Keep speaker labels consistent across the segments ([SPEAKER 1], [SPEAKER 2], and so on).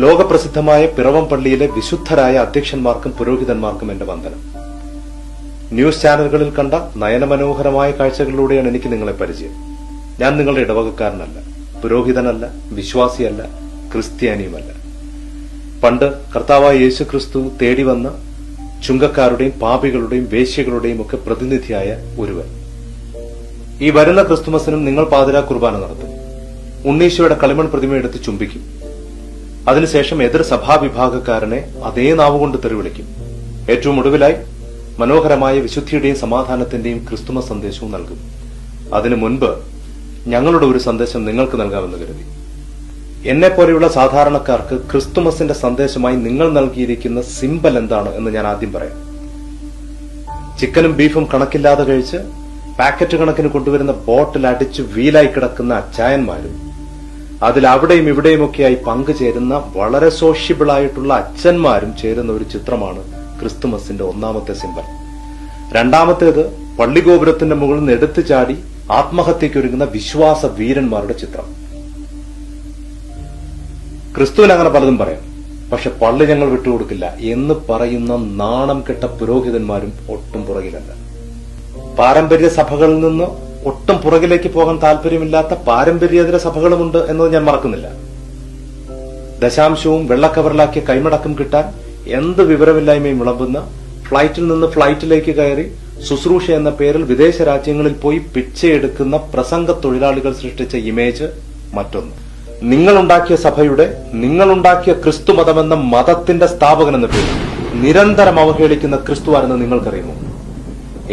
[SPEAKER 1] ലോകപ്രസിദ്ധമായ പിറവം പള്ളിയിലെ വിശുദ്ധരായ അധ്യക്ഷന്മാർക്കും പുരോഹിതന്മാർക്കും എന്റെ വന്ദനം. ന്യൂസ് ചാനലുകളിൽ കണ്ട നയനമനോഹരമായ കാഴ്ചകളിലൂടെയാണ് എനിക്ക് നിങ്ങളെ പരിചയം. ഞാൻ നിങ്ങളുടെ ഇടവകക്കാരനല്ല, പുരോഹിതനല്ല, വിശ്വാസിയല്ല, ക്രിസ്ത്യാനിയുമല്ല. പണ്ട് കർത്താവായ യേശു ക്രിസ്തു തേടി വന്ന ചുങ്കക്കാരുടെയും പാപികളുടെയും വേശ്യകളുടെയും ഒക്കെ പ്രതിനിധിയായ ഒരുവൻ. ഈ വരുന്ന ക്രിസ്തുമസിനും നിങ്ങൾ പാതിരാ കുർബാന നടത്തും. ഉണ്ണീശോയുടെ കളിമൺ പ്രതിമയെടുത്ത് ചുംബിക്കും. അതിനുശേഷം എതിർ സഭാവിഭാഗക്കാരനെ അതേ നാവുകൊണ്ട് തെറിവിളിക്കും. ഏറ്റവും ഒടുവിലായി മനോഹരമായ വിശുദ്ധിയുടെയും സമാധാനത്തിന്റെയും ക്രിസ്തുമസ് സന്ദേശവും നൽകും. അതിനു മുൻപ് ഞങ്ങളുടെ ഒരു സന്ദേശം നിങ്ങൾക്ക് നൽകാമെന്ന് കരുതി. എന്നെപ്പോലെയുള്ള സാധാരണക്കാർക്ക് ക്രിസ്തുമസിന്റെ സന്ദേശമായി നിങ്ങൾ നൽകിയിരിക്കുന്ന സിംബൽ എന്താണ് എന്ന് ഞാൻ ആദ്യം പറയാം. ചിക്കനും ബീഫും കണക്കില്ലാതെ കഴിച്ച് പാക്കറ്റ് കണക്കിന് കൊണ്ടുവരുന്ന ബോട്ടിൽ അടിച്ച് വീലായി കിടക്കുന്ന അച്ചായന്മാരും അതിൽ അവിടെയും ഇവിടെയുമൊക്കെയായി പങ്കുചേരുന്ന വളരെ സോഷ്യബിളായിട്ടുള്ള അച്ഛന്മാരും ചേരുന്ന ഒരു ചിത്രമാണ് ക്രിസ്തുമസിന്റെ ഒന്നാമത്തെ സിംബൽ. രണ്ടാമത്തേത് പള്ളിഗോപുരത്തിന്റെ മുകളിൽ നിന്ന് എടുത്തു ചാടി ആത്മഹത്യയ്ക്കൊരുങ്ങുന്ന വിശ്വാസ വീരന്മാരുടെ ചിത്രം. ക്രിസ്തുവിന് അങ്ങനെ പലതും പറയാം, പക്ഷെ പള്ളി ഞങ്ങൾ വിട്ടുകൊടുക്കില്ല എന്ന് പറയുന്ന നാണം കെട്ട പുരോഹിതന്മാരും ഒട്ടും പുറകിലല്ല. പാരമ്പര്യ സഭകളിൽ നിന്ന് ഒട്ടും പുറകിലേക്ക് പോകാൻ താല്പര്യമില്ലാത്ത പാരമ്പര്യേതര സഭകളുമുണ്ട് എന്നത് ഞാൻ മറക്കുന്നില്ല. ദശാംശവും വെള്ളക്കവറിലാക്കിയ കൈമടക്കം കിട്ടാൻ എന്ത് വിവരമില്ലായ്മയും വിളമ്പുന്ന, ഫ്ലൈറ്റിൽ നിന്ന് ഫ്ലൈറ്റിലേക്ക് കയറി ശുശ്രൂഷ എന്ന പേരിൽ വിദേശ രാജ്യങ്ങളിൽ പോയി പിച്ചയെടുക്കുന്ന പ്രസംഗ തൊഴിലാളികൾ സൃഷ്ടിച്ച ഇമേജ് മറ്റൊന്ന്. നിങ്ങളുണ്ടാക്കിയ സഭയുടെ, നിങ്ങളുണ്ടാക്കിയ ക്രിസ്തുമതമെന്ന മതത്തിന്റെ സ്ഥാപകൻ എന്ന പേരിൽ നിരന്തരം അവഹേളിക്കുന്ന ക്രിസ്തുവാരെന്ന് നിങ്ങൾക്കറിയുമോ?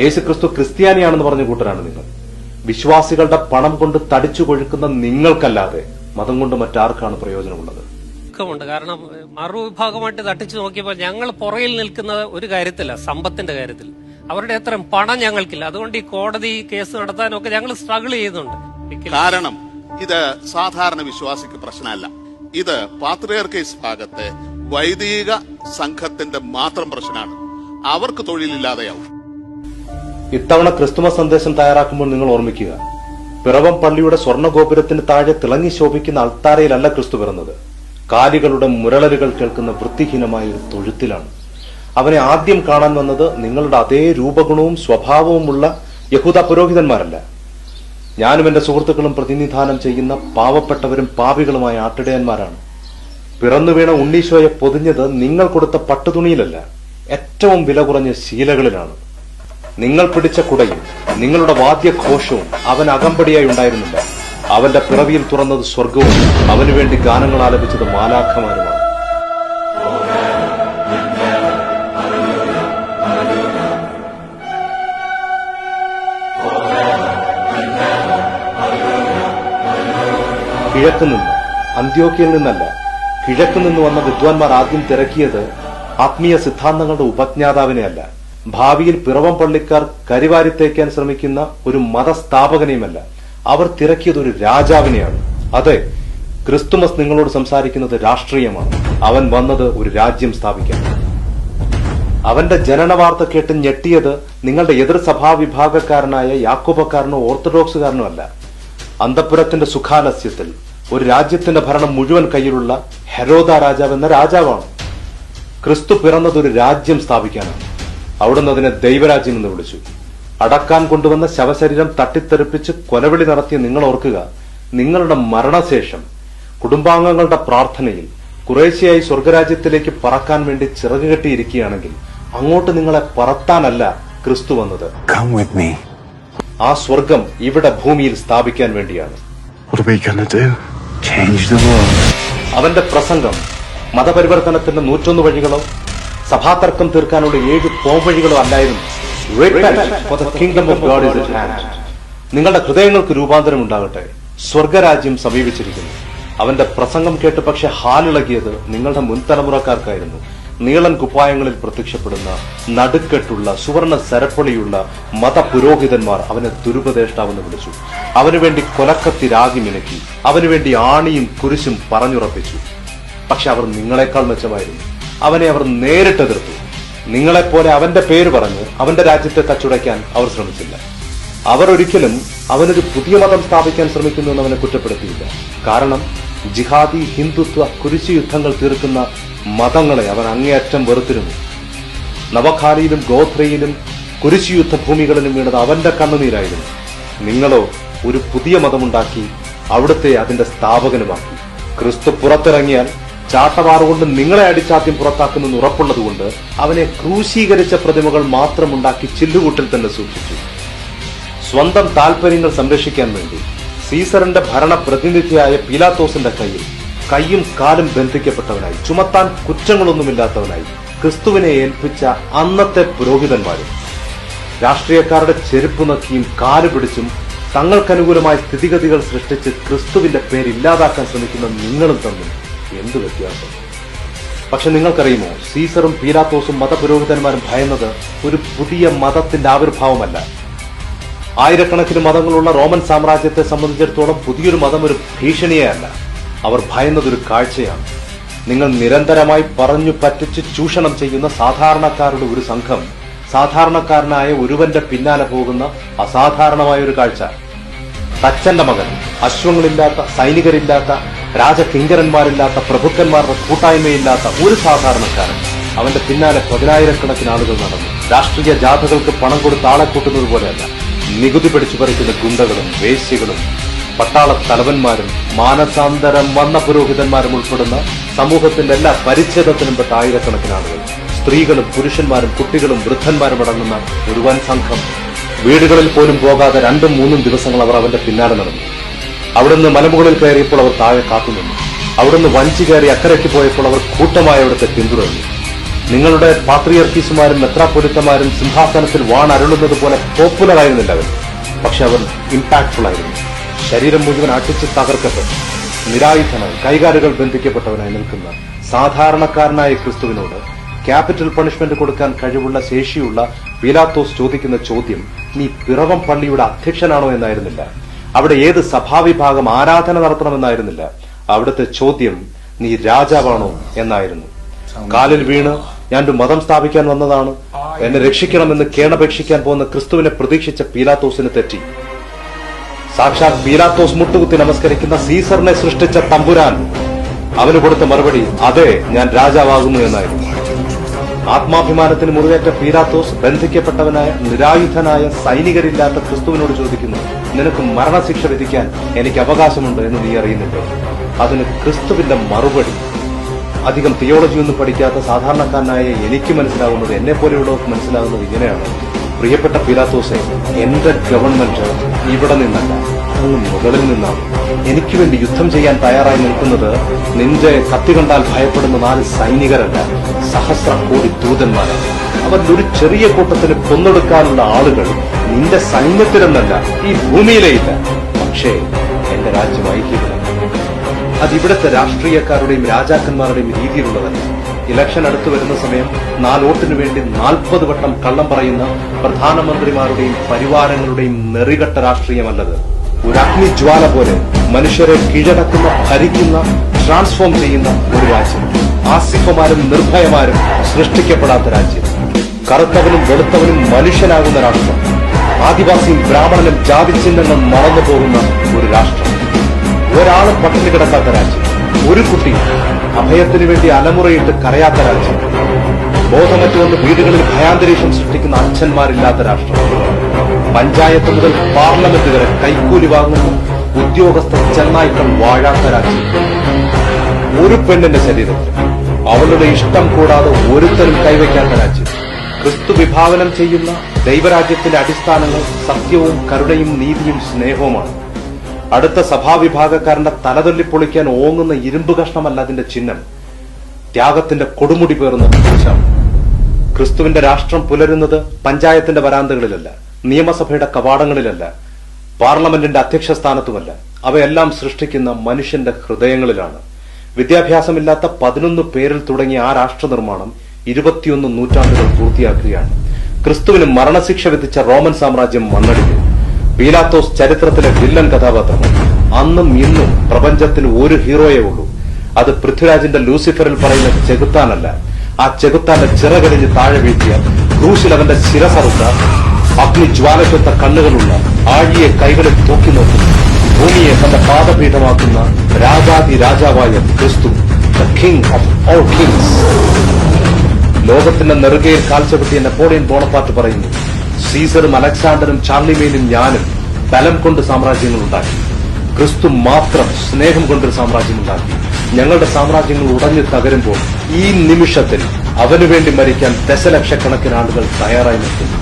[SPEAKER 1] യേശു ക്രിസ്തു ക്രിസ്ത്യാനിയാണെന്ന് പറഞ്ഞ കൂട്ടരാണ് നിങ്ങൾ. വിശ്വാസികളുടെ പണം കൊണ്ട് തടിച്ചു കൊഴുക്കുന്ന നിങ്ങൾക്കല്ലാതെ മതം കൊണ്ട് മറ്റാർക്കാണ് പ്രയോജനമുള്ളത്?
[SPEAKER 2] കാരണം മറുവിഭാഗമായിട്ട് തട്ടിച്ചു നോക്കിയപ്പോൾ ഞങ്ങൾ പുറകിൽ നിൽക്കുന്നത് ഒരു കാര്യത്തില്ല, സമ്പത്തിന്റെ കാര്യത്തിൽ. അവരുടെ അത്രയും പണം ഞങ്ങൾക്കില്ല. അതുകൊണ്ട് ഈ കോടതി കേസ് നടത്താനൊക്കെ ഞങ്ങൾ സ്ട്രഗിൾ ചെയ്യുന്നുണ്ട്.
[SPEAKER 3] കാരണം ഇത് സാധാരണ വിശ്വാസിക്ക് പ്രശ്നമല്ല. ഇത് പാത്രിയർക്കീസ് ഭാഗത്തെ വൈദിക സംഘത്തിന്റെ മാത്രം പ്രശ്നമാണ്. അവർക്ക് തൊഴിലില്ലാതെയാവും.
[SPEAKER 1] ഇത്തവണ ക്രിസ്തുമസ് സന്ദേശം തയ്യാറാക്കുമ്പോൾ നിങ്ങൾ ഓർമ്മിക്കുക, പിറവം പള്ളിയുടെ സ്വർണ്ണഗോപുരത്തിന് താഴെ തിളങ്ങി ശോഭിക്കുന്ന അൾത്താരയിലല്ല ക്രിസ്തു പിറന്നത്. കാലികളുടെ മുരളലുകൾ കേൾക്കുന്ന വൃത്തിഹീനമായ ഒരു തൊഴുത്തിലാണ്. അവനെ ആദ്യം കാണാൻ വന്നത് നിങ്ങളുടെ അതേ രൂപഗുണവും സ്വഭാവവുമുള്ള യഹൂദ പുരോഹിതന്മാരല്ല. ഞാനും എന്റെ സുഹൃത്തുക്കളും പ്രതിനിധാനം ചെയ്യുന്ന പാവപ്പെട്ടവരും പാപികളുമായ ആട്ടിടയന്മാരാണ്. പിറന്നു വീണ ഉണ്ണീശോയെ പൊതിഞ്ഞത് നിങ്ങൾ കൊടുത്ത പട്ടുതുണിയിലല്ല, ഏറ്റവും വില കുറഞ്ഞ ശീലകളിലാണ്. നിങ്ങൾ പിടിച്ച കുടയും നിങ്ങളുടെ വാദ്യഘോഷവും അവൻ അകമ്പടിയായി ഉണ്ടായിരുന്നില്ല. അവന്റെ പിറവിയിൽ തുറന്നത് സ്വർഗവും അവനു വേണ്ടി ഗാനങ്ങൾ ആലപിച്ചത് മാലാഖമാരുമാണ്. കിഴക്കുനിന്ന്, അന്ത്യോക്യയിൽ നിന്നല്ല, കിഴക്കുനിന്ന് വന്ന വിദ്വാൻമാർ ആദ്യം തിരക്കിയത് ആത്മീയ സിദ്ധാന്തങ്ങളുടെ ഉപജ്ഞാതാവിനെയല്ല, ഭാവിയിൽ പിറവം പള്ളിക്കാർ കരിവാരിത്തേക്കാൻ ശ്രമിക്കുന്ന ഒരു മതസ്ഥാപകനെയുമല്ല. അവർ തിരക്കിയത് ഒരു രാജാവിനെയാണ്. അതെ, ക്രിസ്തുമസ് നിങ്ങളോട് സംസാരിക്കുന്നത് രാഷ്ട്രീയമാണ്. അവൻ വന്നത് ഒരു രാജ്യം സ്ഥാപിക്കാൻ. അവന്റെ ജനന വാർത്ത കേട്ട് ഞെട്ടിയത് നിങ്ങളുടെ എതിർ സഭാവിഭാഗക്കാരനായ യാക്കോബക്കാരനോ ഓർത്തഡോക്സുകാരനോ അല്ല. അന്തഃപുരത്തിന്റെ സുഖാലസ്യത്തിൽ ഒരു രാജ്യത്തിന്റെ ഭരണം മുഴുവൻ കയ്യിലുള്ള ഹെരോദ രാജാവ് എന്ന രാജാവാണ്. ക്രിസ്തു പിറന്നത് ഒരു രാജ്യം സ്ഥാപിക്കാനാണ്. അവിടുന്ന് അതിനെ ദൈവരാജ്യം എന്ന് വിളിച്ചു. അടക്കാൻ കൊണ്ടുവന്ന ശവശരീരം തട്ടിത്തെറിപ്പിച്ച് കൊലവിളി നടത്തിയ നിങ്ങൾ ഓർക്കുക, നിങ്ങളുടെ മരണശേഷം കുടുംബാംഗങ്ങളുടെ പ്രാർത്ഥനയിൽ കുറേശ്ശെയായി സ്വർഗരാജ്യത്തിലേക്ക് പറക്കാൻ വേണ്ടി ചിറക് കെട്ടിയിരിക്കുകയാണെങ്കിൽ അങ്ങോട്ട് നിങ്ങളെ പറത്താനല്ല ക്രിസ്തു വന്നത്. ആ സ്വർഗം ഇവിടെ ഭൂമിയിൽ സ്ഥാപിക്കാൻ വേണ്ടിയാണ്. അവന്റെ പ്രസംഗം മതപരിവർത്തനത്തിന്റെ 101 വഴികളോ സഭാതർക്കം തീർക്കാനുള്ള 7 പോംവഴികളോ അല്ലായിരുന്നു. നിങ്ങളുടെ ഹൃദയങ്ങൾക്ക് രൂപാന്തരം ഉണ്ടാകട്ടെ, സ്വർഗരാജ്യം സമീപിച്ചിരിക്കുന്നു. അവന്റെ പ്രസംഗം കേട്ട് പക്ഷെ ഹാലിളകിയത് നിങ്ങളുടെ മുൻതലമുറക്കാർക്കായിരുന്നു. നീളൻ കുപ്പായങ്ങളിൽ പ്രത്യക്ഷപ്പെടുന്ന നടുക്കെട്ടുള്ള സുവർണ സരപ്പൊളിയുള്ള മതപുരോഹിതന്മാർ അവനെ ദുരുപദേഷ്ടാവെന്ന് വിളിച്ചു. അവനുവേണ്ടി കൊലക്കത്തി രാഗി മിനുക്കി, അവനുവേണ്ടി ആണിയും കുരിശും പറഞ്ഞുറപ്പിച്ചു. പക്ഷെ അവർ നിങ്ങളെക്കാൾ മെച്ചമായിരുന്നു. അവനെ അവർ നേരിട്ടെതിർത്തു. നിങ്ങളെപ്പോലെ അവന്റെ പേര് പറഞ്ഞ് അവന്റെ രാജ്യത്തെ തച്ചുടയ്ക്കാൻ അവർ ശ്രമിച്ചില്ല. അവർ ഒരിക്കലും അവനൊരു പുതിയ മതം സ്ഥാപിക്കാൻ ശ്രമിക്കുന്നു എന്ന് അവനെ കുറ്റപ്പെടുത്തിയില്ല. കാരണം ജിഹാദി, ഹിന്ദുത്വ, കുരിശു യുദ്ധങ്ങൾ തീർക്കുന്ന മതങ്ങളെ അവൻ അങ്ങേയറ്റം വെറുത്തിരുന്നു. നവഖാലിയിലും ഗോത്രയിലും കുരിശു യുദ്ധഭൂമികളിലും വീണത് അവന്റെ കണ്ണുനീരായിരുന്നു. നിങ്ങളോ ഒരു പുതിയ മതമുണ്ടാക്കി അവിടുത്തെ അതിന്റെ സ്ഥാപകനുമാക്കി. ക്രിസ്തു പുറത്തിറങ്ങിയാൽ ചാട്ടവാറുകൊണ്ട് നിങ്ങളെ അടിച്ചാദ്യം പുറത്താക്കുമെന്ന് ഉറപ്പുള്ളതുകൊണ്ട് അവനെ ക്രൂശീകരിച്ച പ്രതിമകൾ മാത്രമുണ്ടാക്കി ചില്ലുകൂട്ടിൽ തന്നെ സൂക്ഷിച്ചു. സ്വന്തം താൽപര്യങ്ങൾ സംരക്ഷിക്കാൻ വേണ്ടി സീസറിന്റെ ഭരണപ്രതിനിധിയായ പീലാത്തോസിന്റെ കൈയും കാലും ബന്ധിക്കപ്പെട്ടവനായി, ചുമത്താൻ കുറ്റങ്ങളൊന്നുമില്ലാത്തവനായി ക്രിസ്തുവിനെ ഏൽപ്പിച്ച അന്നത്തെ പുരോഹിതന്മാരും രാഷ്ട്രീയക്കാരുടെ ചെരുപ്പ് നക്കിയും കാല് പിടിച്ചും തങ്ങൾക്കനുകൂലമായ സ്ഥിതിഗതികൾ സൃഷ്ടിച്ച് ക്രിസ്തുവിന്റെ പേര് ഇല്ലാതാക്കാൻ ശ്രമിക്കുന്ന നിങ്ങളും തമ്മിൽ എന്തു വ്യത്യാസം? പക്ഷെ നിങ്ങൾക്കറിയുമോ, സീസറും പീലാത്തോസും മതപുരോഹിതന്മാരും ഭയന്നത് ഒരു പുതിയ മതത്തിന്റെ ആവിർഭാവമല്ല. ആയിരക്കണക്കിന് മതങ്ങളുള്ള റോമൻ സാമ്രാജ്യത്തെ സംബന്ധിച്ചിടത്തോളം പുതിയൊരു മതം ഒരു ഭീഷണിയേ അല്ല. അവർ ഭയന്നതൊരു കാഴ്ചയാണ്. നിങ്ങൾ നിരന്തരമായി പറഞ്ഞു പറ്റിച്ച് ചൂഷണം ചെയ്യുന്ന സാധാരണക്കാരുടെ ഒരു സംഘം സാധാരണക്കാരനായ ഒരുവന്റെ പിന്നാലെ പോകുന്ന അസാധാരണമായ ഒരു കാഴ്ച. തച്ചന്റെ മകൻ, അശ്വങ്ങളില്ലാത്ത, സൈനികരില്ലാത്ത, രാജകിങ്കരന്മാരില്ലാത്ത, പ്രഭുക്കന്മാരുടെ കൂട്ടായ്മയില്ലാത്ത ഒരു സാധാരണക്കാരൻ, അവന്റെ പിന്നാലെ 10,000-കണക്കിന് ആളുകൾ നടന്നു. രാഷ്ട്രീയ ജാഥകൾക്ക് പണം കൊടുത്ത് ആളെ കൂട്ടുന്നത് പോലെയല്ല. നികുതി പിടിച്ചു പറിക്കുന്ന ഗുണ്ടകളും വേശ്യകളും പട്ടാള തലവന്മാരും മാനസാന്തരം വന്ന പുരോഹിതന്മാരും ഉൾപ്പെടുന്ന സമൂഹത്തിന്റെ എല്ലാ പരിച്ഛേദത്തിനും പെട്ട ആയിരക്കണക്കിന് ആളുകൾ, സ്ത്രീകളും പുരുഷന്മാരും കുട്ടികളും വൃദ്ധന്മാരും അടങ്ങുന്ന ഒരു വൻ സംഘം. വീടുകളിൽ പോലും പോകാതെ 2-3 ദിവസങ്ങൾ അവർ അവന്റെ പിന്നാലെ നടന്നു. അവിടുന്ന് മലമുകളിൽ കയറിയപ്പോൾ അവർ താഴെ കാത്തുനിന്നു. അവിടുന്ന് വഞ്ചി കയറി അക്കരയ്ക്ക് പോയപ്പോൾ അവർ കൂട്ടമായി അവിടുത്തെ പിന്തുടർന്നു. നിങ്ങളുടെ പാത്രിയർക്കീസുമാരും മെത്രാപ്പൊലിത്തമാരും സിംഹാസനത്തിൽ വാണരുളുന്നത് പോലെ പോപ്പുലർ ആയിരുന്നില്ല അവർ. പക്ഷെ അവർ ഇമ്പാക്ട്ഫുൾ ആയിരുന്നു. ശരീരം മുഴുവൻ അടിച്ച് തകർക്കപ്പെട്ടു നിരായുധനായി, കൈകാലുകൾ ബന്ധിക്കപ്പെട്ടവനായി നിൽക്കുന്ന സാധാരണക്കാരനായ ക്രിസ്തുവിനോട് ക്യാപിറ്റൽ പണിഷ്മെന്റ് കൊടുക്കാൻ കഴിവുള്ള ശേഷിയുള്ള പീലാത്തോസ് ചോദിക്കുന്ന ചോദ്യം, നീ പിറവം പള്ളിയുടെ അധ്യക്ഷനാണോ എന്നായിരുന്നില്ല. അവിടെ ഏത് സഭാവിഭാഗം ആരാധന നടത്തണമെന്നായിരുന്നില്ല. അവിടുത്തെ ചോദ്യം, നീ രാജാവാണോ എന്നായിരുന്നു. കാലിൽ വീണ് ഞാൻ ഒരു മതം സ്ഥാപിക്കാൻ വന്നതാണ്, എന്നെ രക്ഷിക്കണമെന്ന് കേണപേക്ഷിക്കാൻ പോകുന്ന ക്രിസ്തുവിനെ പ്രതീക്ഷിച്ച പീലാത്തോസിന് തെറ്റി. സാക്ഷാൽ പീലാത്തോസ് മുട്ടുകുത്തി നമസ്കരിക്കുന്ന സീസറിനെ സൃഷ്ടിച്ച തമ്പുരാൻ അവന് കൊടുത്ത മറുപടി, അതെ, ഞാൻ രാജാവാകുന്നു എന്നായിരുന്നു. ആത്മാഭിമാനത്തിന് മുറിവേറ്റ പീലാത്തോസ് ബന്ധിക്കപ്പെട്ടവനായ, നിരായുധനായ, സൈനികരില്ലാത്ത ക്രിസ്തുവിനോട് ചോദിക്കുന്നു, നിനക്ക് മരണശിക്ഷ വിധിക്കാൻ എനിക്ക് അവകാശമുണ്ട് എന്ന് നീ അറിയുന്നുണ്ടോ? അതിന് ക്രിസ്തുവിന്റെ മറുപടി അധികം തിയോളജിയൊന്നും പഠിക്കാത്ത സാധാരണക്കാരനായ എനിക്ക് മനസ്സിലാകുന്നത്, എന്നെ പോലെയുള്ളവർക്ക് മനസ്സിലാകുന്നത് ഇങ്ങനെയാണ്. പ്രിയപ്പെട്ട പീലാത്തോസെ, എന്റെ ഗവൺമെന്റ് ഇവിടെ നിന്നല്ല, അങ്ങ് മുകളിൽ നിന്നാണ്. എനിക്ക് വേണ്ടി യുദ്ധം ചെയ്യാൻ തയ്യാറായി നിൽക്കുന്നത് നിന്റെ കത്തി കണ്ടാൽ ഭയപ്പെടുന്ന 4 സൈനികരല്ല, സഹസ്രകോടി ദൂതന്മാരാണ്. അവരിൽ ഒരു ചെറിയ കൂട്ടത്തിന് കൊന്നൊടുക്കാനുള്ള ആളുകൾ നിന്റെ സൈന്യത്തിലെന്നല്ല, ഈ ഭൂമിയിലേ ഇല്ല. പക്ഷേ എന്റെ രാജ്യം ഐക്യമില്ല. അതിവിടുത്തെ രാഷ്ട്രീയക്കാരുടെയും രാജാക്കന്മാരുടെയും രീതിയിലുള്ളതല്ല. ഇലക്ഷൻ അടുത്തു വരുന്ന സമയം 4 വോട്ടിനു വേണ്ടി 40 വട്ടം കള്ളം പറയുന്ന പ്രധാനമന്ത്രിമാരുടെയും പരിവാരങ്ങളുടെയും നെറികെട്ട രാഷ്ട്രീയമല്ലത്. ഒരു അഗ്നിജ്വാല പോലെ മനുഷ്യരെ കീഴടക്കുന്ന, ഭരിക്കുന്ന, ട്രാൻസ്ഫോം ചെയ്യുന്ന ഒരു രാജ്യം. ആസിഫമാരും നിർഭയമാരും സൃഷ്ടിക്കപ്പെടാത്ത രാജ്യം. കറുത്തവനും വെളുത്തവനും മനുഷ്യനാകുന്ന രാഷ്ട്രം. ആദിവാസിയും ബ്രാഹ്മണനും ജാതിചിഹ്നങ്ങൾ മറന്നു പോകുന്ന ഒരു രാഷ്ട്രം. ഒരാളും പട്ടിണി കിടക്കാത്ത രാജ്യം. ഒരു കുട്ടി അഭയത്തിനു വേണ്ടി അലമുറയിട്ട് കരയാത്ത രാജ്യം. ബോധമറ്റുകൊണ്ട് വീടുകളിൽ ഭയാന്തരീക്ഷം സൃഷ്ടിക്കുന്ന അച്ഛന്മാരില്ലാത്ത രാഷ്ട്രം. പഞ്ചായത്ത് മുതൽ പാർലമെന്റ് വരെ കൈക്കൂലി വാങ്ങുന്ന ഉദ്യോഗസ്ഥ ചെന്നായ്ക്കൾ വാഴാത്ത രാജ്യം. ഒരു പെണ്ണിന്റെ ശരീരത്തിൽ അവളുടെ ഇഷ്ടം കൂടാതെ ഒരുത്തരും കൈവയ്ക്കാത്ത രാജ്യം. ക്രിസ്തു വിഭാവനം ചെയ്യുന്ന ദൈവരാജ്യത്തിന്റെ അടിസ്ഥാനങ്ങൾ സത്യവും കരുണയും നീതിയും സ്നേഹവുമാണ്. അടുത്ത സഭാവിഭാഗക്കാരന്റെ തലതല്ലിപ്പൊളിക്കാൻ ഓങ്ങുന്ന ഇരുമ്പ് കഷ്ണമല്ല അതിന്റെ ചിഹ്നം, ത്യാഗത്തിന്റെ കൊടുമുടി പേറുന്ന കുരിശാണ്. ക്രിസ്തുവിന്റെ രാഷ്ട്രം പുലരുന്നത് പഞ്ചായത്തിന്റെ വരാന്തകളിലല്ല, നിയമസഭയുടെ കവാടങ്ങളിലല്ല, പാർലമെന്റിന്റെ അധ്യക്ഷ സ്ഥാനത്തുമല്ല. അവയെല്ലാം സൃഷ്ടിക്കുന്ന മനുഷ്യന്റെ ഹൃദയങ്ങളിലാണ്. വിദ്യാഭ്യാസമില്ലാത്ത 11 പേരിൽ തുടങ്ങിയ ആ രാഷ്ട്ര നിർമ്മാണം 21 നൂറ്റാണ്ടുകൾ പൂർത്തിയാക്കുകയാണ്. ക്രിസ്തുവിന് മരണശിക്ഷ വിധിച്ച റോമൻ സാമ്രാജ്യം മണ്ണടിഞ്ഞു. പീലാത്തോസ് ചരിത്രത്തിലെ വില്ലൻ കഥാപാത്രമാണ്. അന്നും ഇന്നും പ്രപഞ്ചത്തിൽ ഒരു ഹീറോയേ ഉള്ളൂ. അത് പൃഥ്വിരാജിന്റെ ലൂസിഫറിൽ പറയുന്ന ചെകുത്താനല്ല. ആ ചെകുത്താന്റെ ചിറകടിഞ്ഞ് താഴെ വീഴ്ത്തിയ, ക്രൂശിൽ അവന്റെ ശിരസറുത്ത, അഗ്നിജ്വാലയ്ക്കൊത്ത കണ്ണുകളുള്ള ആഴിയെ കൈകളിൽ തൂക്കി നോക്കുന്നു ഭൂമിയെ തന്റെ പാദപീഠമാക്കുന്ന രാജാതി രാജാവായ ക്രിസ്തു, the king of all Kings. ലോകത്തിന്റെ നെറുകയിൽ കാൽച്ചവിട്ടിയ നെപ്പോളിയൻ ബോണപ്പാർട്ട് പറയുന്നു, സീസറും അലക്സാണ്ടറും ചാർലിമേനും ഞാനും ബലം കൊണ്ട് സാമ്രാജ്യങ്ങൾ ഉണ്ടാക്കി, ക്രിസ്തു മാത്രം സ്നേഹം കൊണ്ടൊരു സാമ്രാജ്യം ഉണ്ടാക്കി. ഞങ്ങളുടെ സാമ്രാജ്യങ്ങൾ ഉടഞ്ഞു തകരുമ്പോൾ ഈ നിമിഷത്തിൽ അവനു വേണ്ടി മരിക്കാൻ ദശലക്ഷക്കണക്കിന് ആളുകൾ തയ്യാറായി നിൽക്കുന്നു.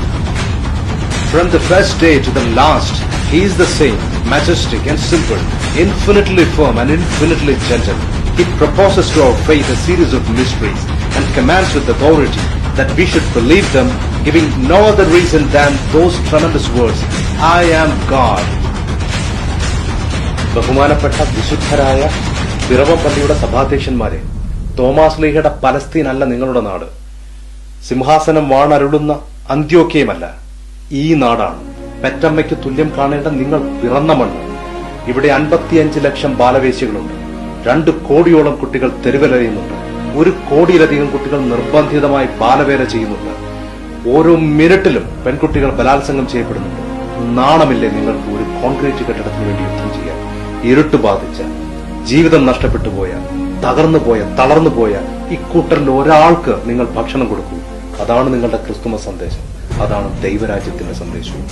[SPEAKER 1] From the first day to the last, he is the same, majestic and simple, infinitely firm and infinitely gentle. He proposes to our faith a series of mysteries and commands with authority that we should believe them, giving no other reason than those tremendous words, I am God. ബഹുമാനപ്പെട്ട വിശുദ്ധരായ പിറവം പള്ളിയുടെ സഭാധ്യക്ഷന്മാരെ, Thomas ലീഹയുടെ Palestine അല്ല നിങ്ങളുടെ നാട്, സിംഹാസനം വാണരുളുന്ന അന്ത്യോക്യമല്ല, ഈ നാടാണ്. പെറ്റമ്മയ്ക്ക് തുല്യം കാണേണ്ട നിങ്ങൾ പിറന്ന മണ്ണ്. ഇവിടെ 55 ലക്ഷം ബാലവേശ്യകളുണ്ട്. 2 കോടിയോളം കുട്ടികൾ തെരുവിലറിയുന്നുണ്ട്. 1 കോടിയിലധികം കുട്ടികൾ നിർബന്ധിതമായി ബാലവേല ചെയ്യുന്നുണ്ട്. ഓരോ മിനിറ്റിലും പെൺകുട്ടികൾ ബലാത്സംഗം ചെയ്യപ്പെടുന്നുണ്ട്. നാണമില്ലേ നിങ്ങൾക്ക് ഒരു കോൺക്രീറ്റ് കെട്ടിടത്തിന് വേണ്ടി യുദ്ധം ചെയ്യാൻ? ഇരുട്ട് ബാധിച്ച, ജീവിതം നഷ്ടപ്പെട്ടു പോയ, തകർന്നുപോയ, തളർന്നുപോയ ഇക്കൂട്ടരിൽ ഒരാൾക്ക് നിങ്ങൾ ഭക്ഷണം കൊടുക്കൂ. അതാണ് നിങ്ങളുടെ ക്രിസ്തുമസ് സന്ദേശം. അതാണ് ദൈവരാജ്യത്തിന്റെ സന്ദേശവും.